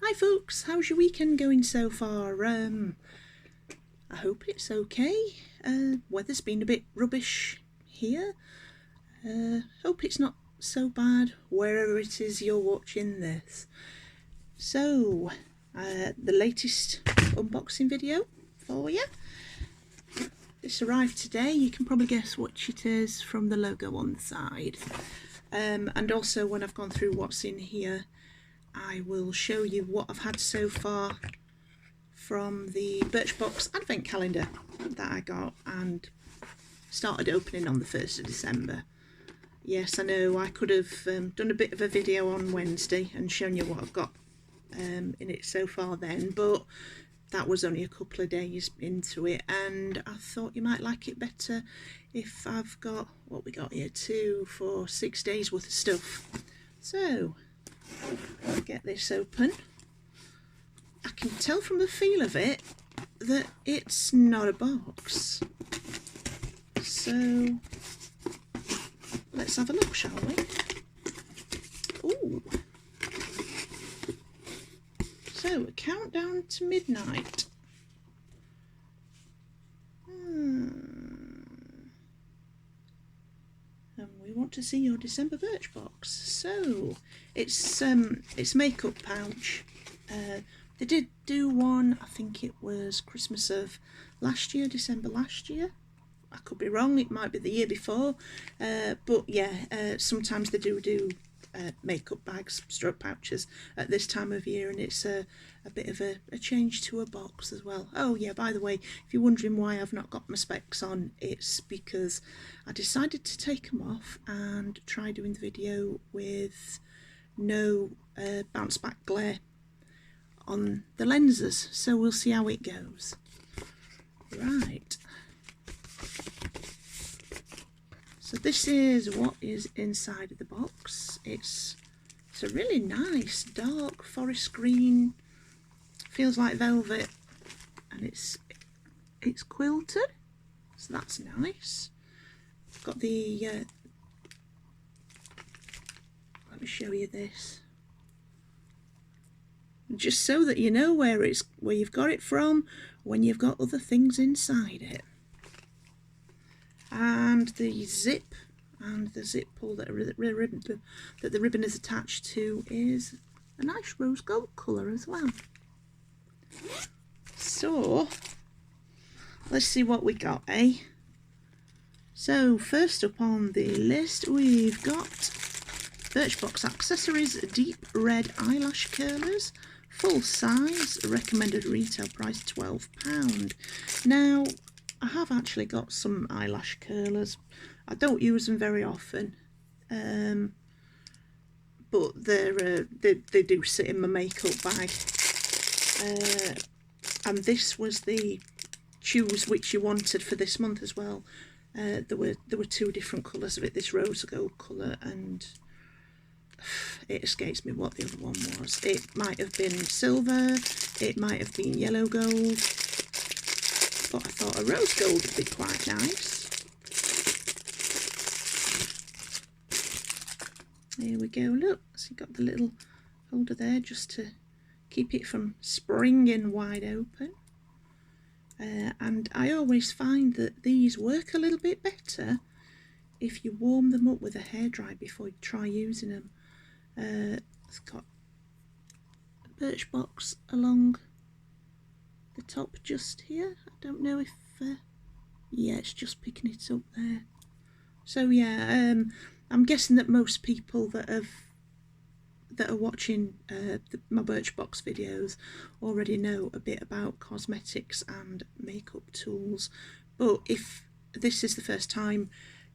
Hi folks, how's your weekend going so far? I hope it's okay. Weather's been a bit rubbish here. Hope it's not so bad wherever it is you're watching this. So, the latest unboxing video for you. This arrived today. You can probably guess which it is from the logo on the side. And also when I've gone through what's in here, I will show you what I've had so far from the Birch Box Advent Calendar that I got and started opening on the 1st of December. Yes, I know I could have done a bit of a video on Wednesday and shown you what I've got in it so far then, but that was only a couple of days into it, and I thought you might like it better if I've got, what we got here, 2, 4, 6 days worth of stuff. So, I'll get this open. I can tell from the feel of it that it's not a box. So, let's have a look, shall we? Ooh. So, a countdown to midnight. And we want to see your December Birchbox. So, it's makeup pouch. They did do one, I think it was Christmas of last year, December last year. I could be wrong, it might be the year before. But yeah, sometimes they do makeup bags, stroke pouches at this time of year, and it's a bit of a change to a box as well. Oh yeah, by the way, if you're wondering why I've not got my specs on, it's because I decided to take them off and try doing the video with no bounce back glare on the lenses, so we'll see how it goes. Right, so this is what is inside of the box. It's a really nice dark forest green, feels like velvet, and it's quilted, so that's nice. Got the let me show you this, just so that you know where you've got it from when you've got other things inside it. And the zip and the zip pull that the ribbon is attached to is a nice rose gold colour as well. So let's see what we got, eh? So first up on the list we've got Birch Box Accessories Deep Red Eyelash Curlers, full size, recommended retail price £12. Now, I have actually got some eyelash curlers. I don't use them very often, but they do sit in my makeup bag. And this was the choose which you wanted for this month as well. There were 2 different colours of it. This rose gold colour, and it escapes me what the other one was. It might have been silver, it might have been yellow gold, but I thought a rose gold would be quite nice. There we go, look, so you've got the little holder there just to keep it from springing wide open. And I always find that these work a little bit better if you warm them up with a hairdryer before you try using them. It's got a birch box along the top just here. I don't know if yeah, it's just picking it up there. So yeah, I'm guessing that most people that are watching my Birch Box videos already know a bit about cosmetics and makeup tools, but if this is the first time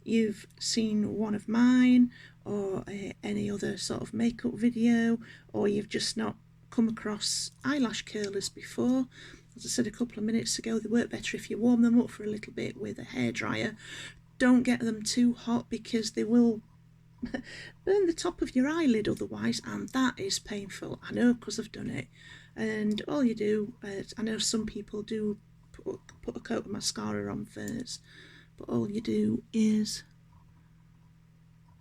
you've seen one of mine or any other sort of makeup video, or you've just not come across eyelash curlers before, as I said a couple of minutes ago, they work better if you warm them up for a little bit with a hairdryer. Don't get them too hot because they will burn the top of your eyelid otherwise, and that is painful. I know, because I've done it. And all you do, I know some people do put a coat of mascara on first, but all you do is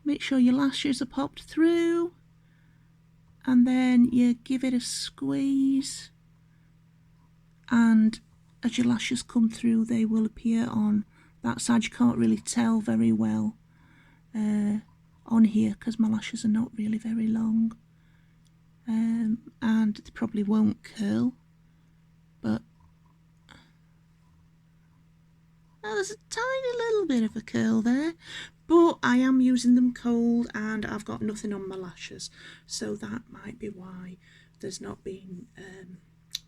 make sure your lashes are popped through, and then you give it a squeeze, and as your lashes come through they will appear on that side. You can't really tell very well on here because my lashes are not really very long, and they probably won't curl, but there's a tiny little bit of a curl there, but I am using them cold and I've got nothing on my lashes, so that might be why there's not been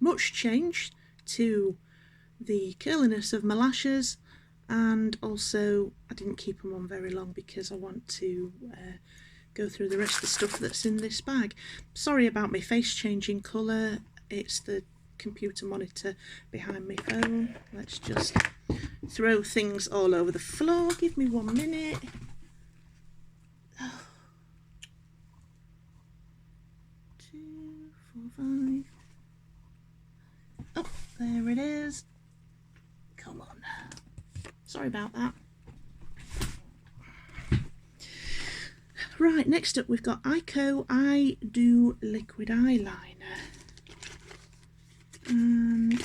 much change to the curliness of my lashes. And also I didn't keep them on very long because I want to go through the rest of the stuff that's in this bag. Sorry about my face changing colour, it's the computer monitor behind my phone. Let's just throw things all over the floor. Give me 1 minute. Oh. 2, 4, 5. Oh, there it is. Come on. Sorry about that. Right, next up we've got I Do Liquid Eyeliner. And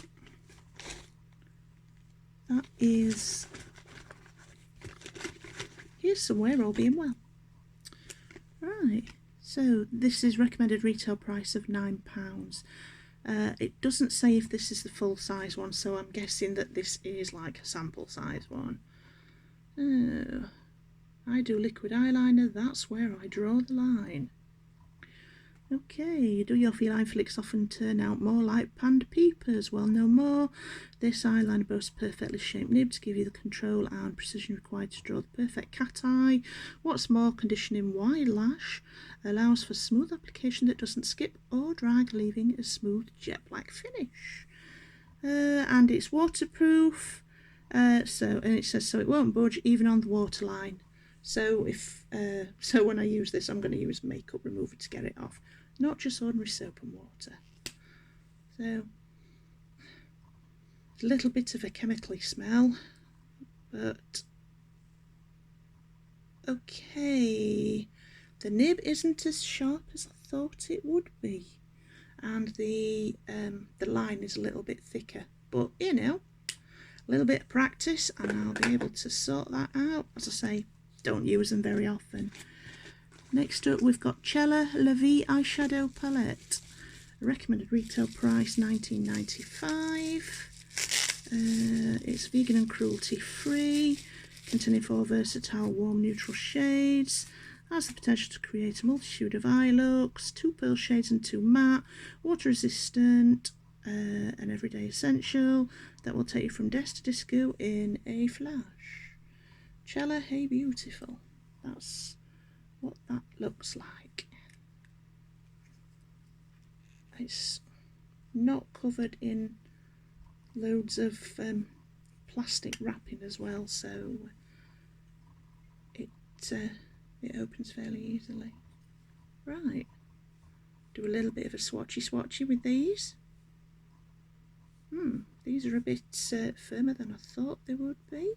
that is here's somewhere, all being well. Right, so this is recommended retail price of £9. It doesn't say if this is the full size one, so I'm guessing that this is like a sample size one. Oh, I Do Liquid Eyeliner, that's where I draw the line. Okay, do your feline flicks often turn out more like panda peepers? Well, no more. This eyeliner boasts perfectly shaped nib to give you the control and precision required to draw the perfect cat eye. What's more, conditioning Eyelash allows for smooth application that doesn't skip or drag, leaving a smooth jet black finish. And it's waterproof. And it says so it won't budge even on the waterline. So so when I use this, I'm going to use makeup remover to get it off, not just ordinary soap and water. So a little bit of a chemically smell, but okay. The nib isn't as sharp as I thought it would be, and the line is a little bit thicker, but you know, a little bit of practice and I'll be able to sort that out. As I say, don't use them very often. Next up we've got Chella La Vie eyeshadow palette. Recommended retail price £19.95. It's vegan and cruelty free, containing 4 versatile warm neutral shades. Has the potential to create a multitude of eye looks, 2 pearl shades and 2 matte, water resistant, an everyday essential that will take you from desk to disco in a flash. Chella, hey beautiful. That's what that looks like. It's not covered in loads of plastic wrapping as well, so it opens fairly easily. Right, do a little bit of a swatchy with these. These are a bit firmer than I thought they would be.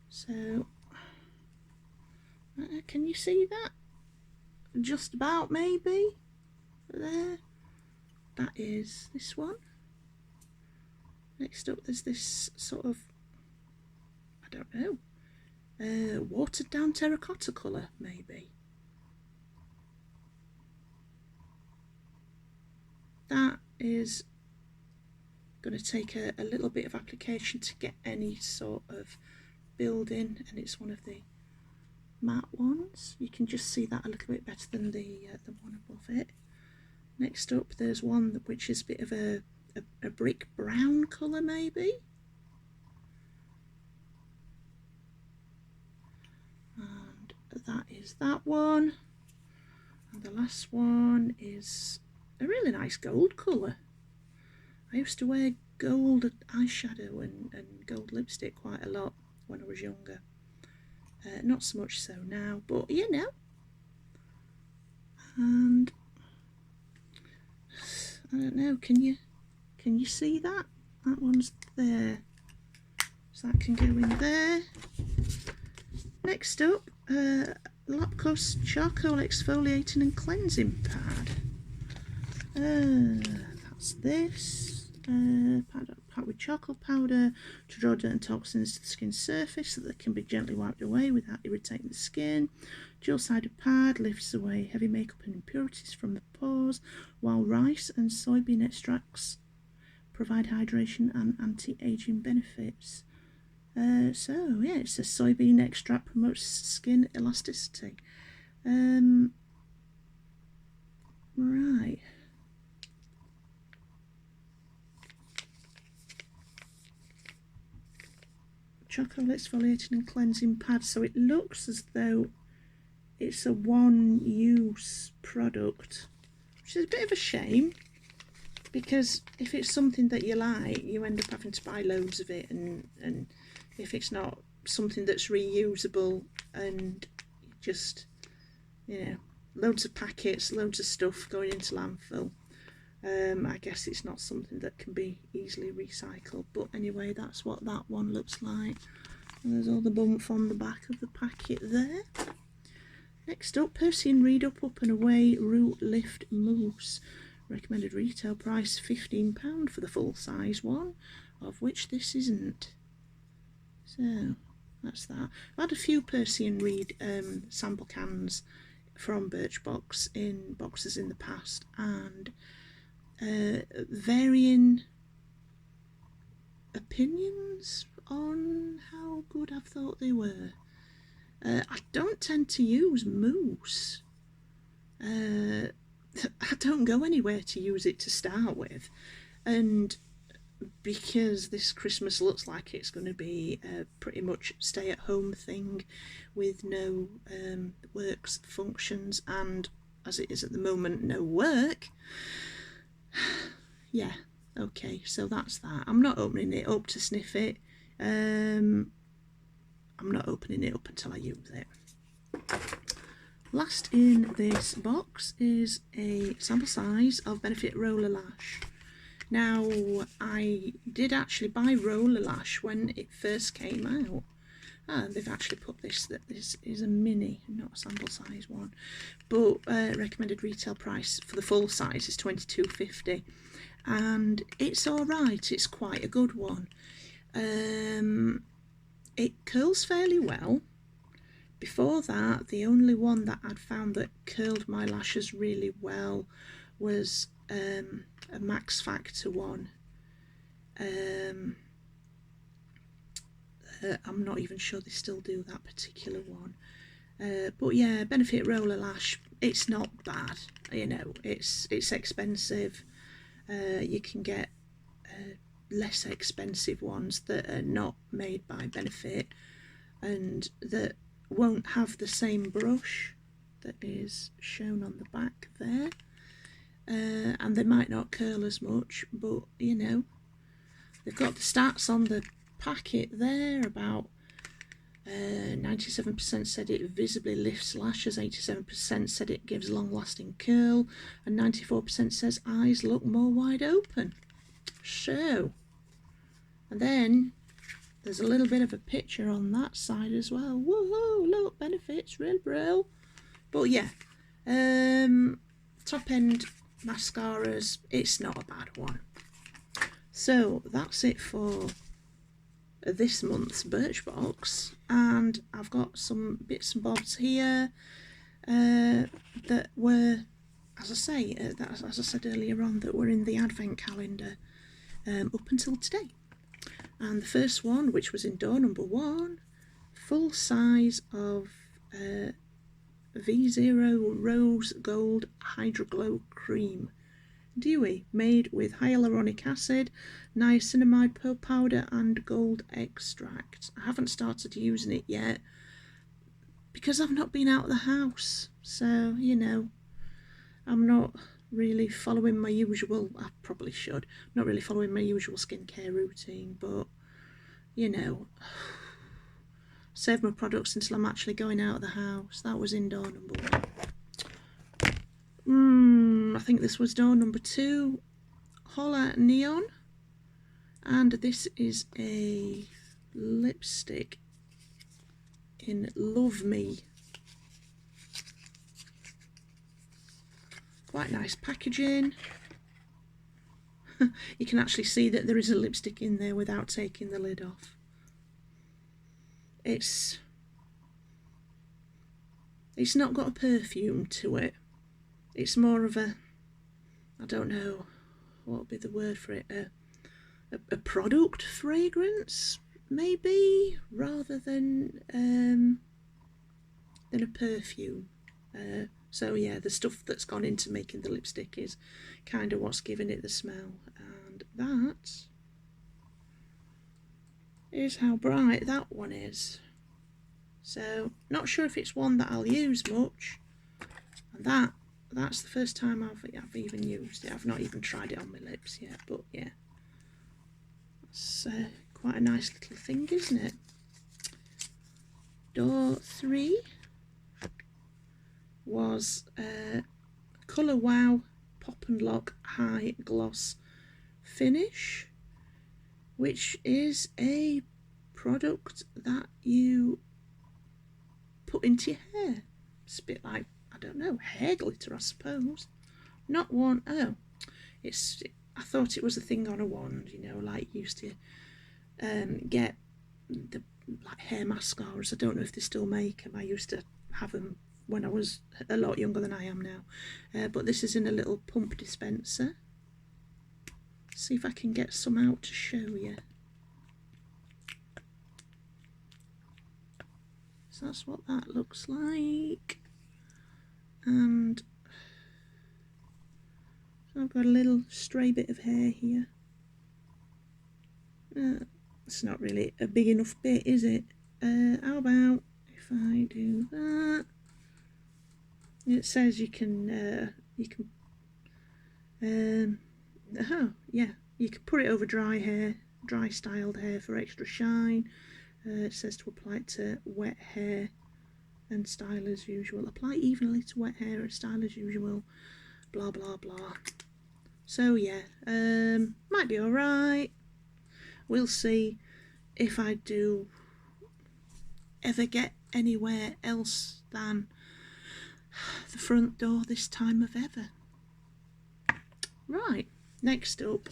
So, can you see that? Just about, maybe. There. That is this one. Next up there's this sort of, I don't know, watered down terracotta colour, maybe. That is going to take a little bit of application to get any sort of building, and it's one of the matte ones. You can just see that a little bit better than the one above it. Next up there's one which is a bit of a brick brown colour, maybe. And that is that one. And the last one is a really nice gold colour. I used to wear gold eyeshadow and gold lipstick quite a lot when I was younger. Not so much so now, but you know. And I don't know, can you see that? That one's there. So that can go in there. Next up, Laplace Charcoal Exfoliating and Cleansing Pad. That's this. Packed with charcoal powder to draw dirt and toxins to the skin's surface so that they can be gently wiped away without irritating the skin. Dual-sided pad lifts away heavy makeup and impurities from the pores, while rice and soybean extracts provide hydration and anti-aging benefits. So yeah, it says soybean extract promotes skin elasticity. Right. Charcoal exfoliating and cleansing pad. So it looks as though it's a one-use product, which is a bit of a shame, because if it's something that you like, you end up having to buy loads of it, and if it's not something that's reusable and just, you know, loads of packets, loads of stuff going into landfill, I guess it's not something that can be easily recycled. But anyway, that's what that one looks like. And there's all the bump on the back of the packet there. Next up, Percy and Reed Up and Away Root Lift Mousse. Recommended retail price £15 for the full size one, of which this isn't. So that's that. I've had a few Percy and Reed sample cans from Birch Box in boxes in the past, and varying opinions on how good I've thought they were. I don't tend to use mousse. I don't go anywhere to use it to start with, and because this Christmas looks like it's going to be pretty much stay-at-home thing with no works functions, and as it is at the moment, no work. Yeah, okay, so that's that. I'm not opening it up to sniff it. I'm not opening it up until I use it. Last in this box is a sample size of Benefit Roller Lash. Now, I did actually buy Roller Lash when it first came out. They've actually put that this is a mini, not a sample size one. But recommended retail price for the full size is £22.50. And it's alright, it's quite a good one. It curls fairly well. Before that, the only one that I'd found that curled my lashes really well was a Max Factor one. I'm not even sure they still do that particular one. But yeah, Benefit Roller Lash, it's not bad. You know, it's expensive. You can get less expensive ones that are not made by Benefit and that won't have the same brush that is shown on the back there. And they might not curl as much, but you know, they've got the stats on the packet there. About 97% said it visibly lifts lashes, 87% said it gives long-lasting curl, and 94% says eyes look more wide open. So, and then there's a little bit of a picture on that side as well. Woohoo! Look, Benefits, real bro. But yeah, top end mascaras, it's not a bad one. So that's it for this month's Birch Box, and I've got some bits and bobs here that were, as I said earlier on, that were in the Advent Calendar up until today. And the first one, which was in door number 1, full size of V0 Rose Gold Hydra Glow Cream. Dewy, made with hyaluronic acid, niacinamide pearl powder and gold extract. I haven't started using it yet because I've not been out of the house, so you know, I'm not really following my usual, I probably should, not really following my usual skincare routine, but you know, save my products until I'm actually going out of the house. That was in door number 1. I think this was door number 2, Holla Neon, and this is a lipstick in Love Me. Quite nice packaging. You can actually see that there is a lipstick in there without taking the lid off. It's not got a perfume to it. It's more of a, I don't know what would be the word for it, a product fragrance maybe, rather than a perfume. So yeah, the stuff that's gone into making the lipstick is kind of what's giving it the smell, and that is how bright that one is. So not sure if it's one that I'll use much, and that's the first time I've even used it. I've not even tried it on my lips yet, but yeah, that's quite a nice little thing, isn't it? Door 3 was Colour Wow Pop and Lock High Gloss Finish, which is a product that you put into your hair. It's a bit like, I don't know, hair glitter, I suppose. Not one, oh, I thought it was a thing on a wand, you know, like you used to get the like hair mascaras. I don't know if they still make them. I used to have them when I was a lot younger than I am now. But this is in a little pump dispenser. See if I can get some out to show you. So that's what that looks like. And so I've got a little stray bit of hair here. It's not really a big enough bit, is it? How about if I do that? It says you can oh yeah, you can put it over dry hair, dry styled hair for extra shine. It says to apply it to wet hair and style as usual. Apply evenly to wet hair and style as usual. Blah blah blah. So yeah, might be alright. We'll see if I do ever get anywhere else than the front door this time of ever. Right, next up,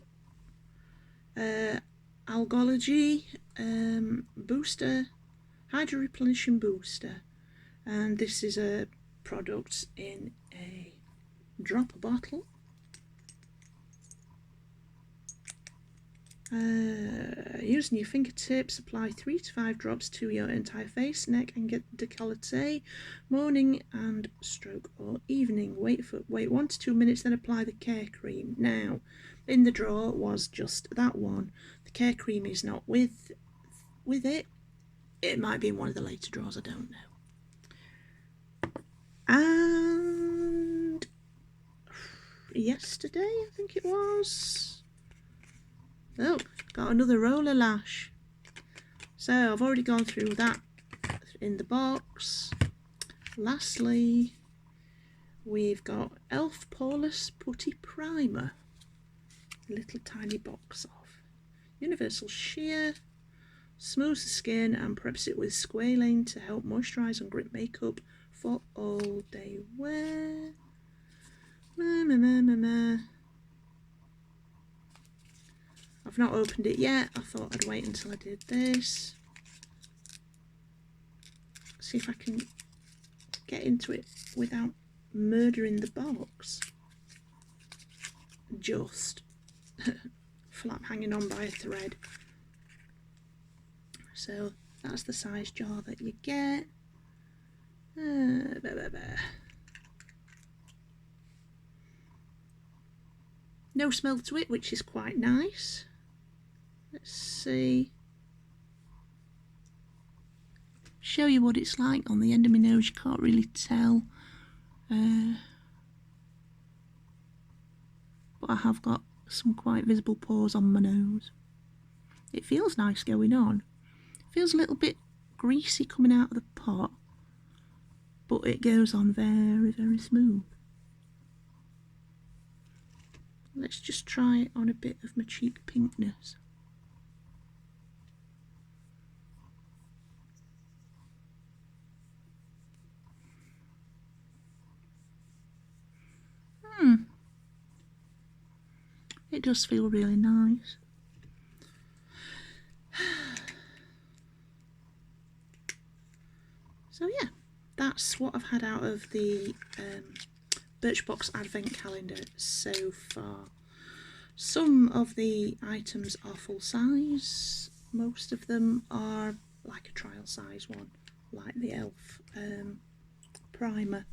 Algology booster, Hydra Replenishing booster, and this is a product in a dropper bottle. Using your fingertips, apply 3 to 5 drops to your entire face, neck and get décolleté, morning and stroke or evening. Wait 1 to 2 minutes, then apply the care cream. Now, in the drawer was just that one. The care cream is not with it. It might be in one of the later drawers, I don't know. And yesterday, I think it was. Oh, got another roller lash. So I've already gone through that in the box. Lastly, we've got Elf Poreless Putty Primer. A little tiny box of Universal Sheer. Smooths the skin and preps it with squalane to help moisturise and grip makeup for all day wear. I've not opened it yet. I thought I'd wait until I did this. See if I can get into it without murdering the box. Just flap hanging on by a thread. So that's the size jar that you get. No smell to it, which is quite nice. Let's see. Show you what it's like on the end of my nose. You can't really tell. But I have got some quite visible pores on my nose. It feels nice going on. It feels a little bit greasy coming out of the pot, but it goes on very, very smooth. Let's just try it on a bit of my cheek pinkness. It does feel really nice. So yeah, that's what I've had out of the Birch Box Advent Calendar so far. Some of the items are full size, most of them are like a trial size one, like the e.l.f. primer.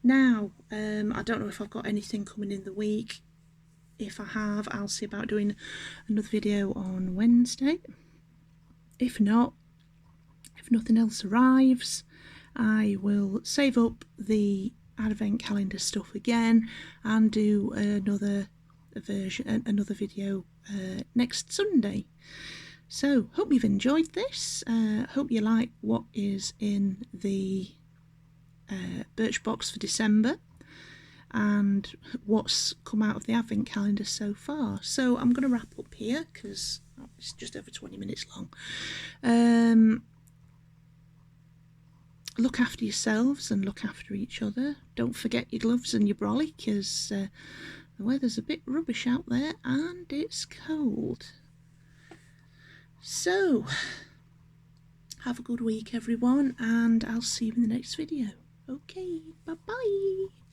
Now, I don't know if I've got anything coming in the week. If I have, I'll see about doing another video on Wednesday. If not, if nothing else arrives, I will save up the Advent Calendar stuff again and do another video next Sunday. So, hope you've enjoyed this. Hope you like what is in the Birch Box for December and what's come out of the Advent Calendar so far. So I'm going to wrap up here because it's just over 20 minutes long. Look after yourselves and look after each other. Don't forget your gloves and your brolly because the weather's a bit rubbish out there and it's cold. So, have a good week everyone, and I'll see you in the next video. Okay, bye bye.